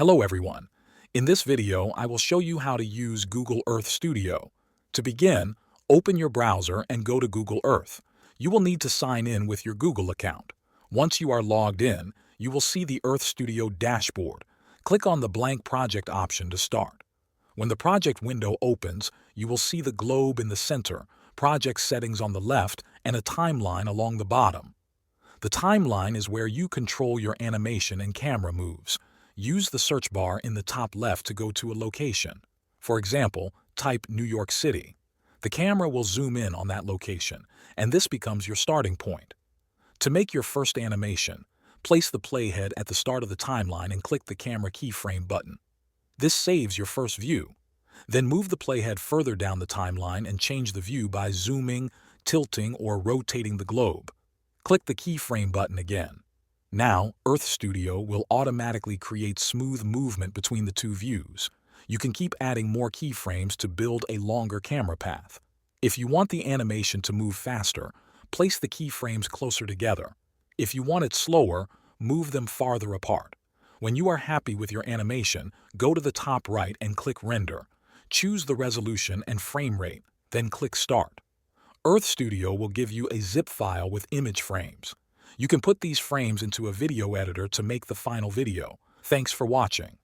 Hello everyone. In this video, I will show you how to use Google Earth Studio. To begin, open your browser and go to Google Earth. You will need to sign in with your Google account. Once you are logged in, you will see the Earth Studio dashboard. Click on the blank project option to start. When the project window opens, you will see the globe in the center, project settings on the left, and a timeline along the bottom. The timeline is where you control your animation and camera moves. Use the search bar in the top left to go to a location. For example, type New York City. The camera will zoom in on that location, and this becomes your starting point. To make your first animation, place the playhead at the start of the timeline and click the camera keyframe button. This saves your first view. Then move the playhead further down the timeline and change the view by zooming, tilting, or rotating the globe. Click the keyframe button again. Now, Earth Studio will automatically create smooth movement between the two views. You can keep adding more keyframes to build a longer camera path. If you want the animation to move faster, place the keyframes closer together. If you want it slower, move them farther apart. When you are happy with your animation, go to the top right and click Render. Choose the resolution and frame rate, then click Start. Earth Studio will give you a zip file with image frames. You can put these frames into a video editor to make the final video. Thanks for watching.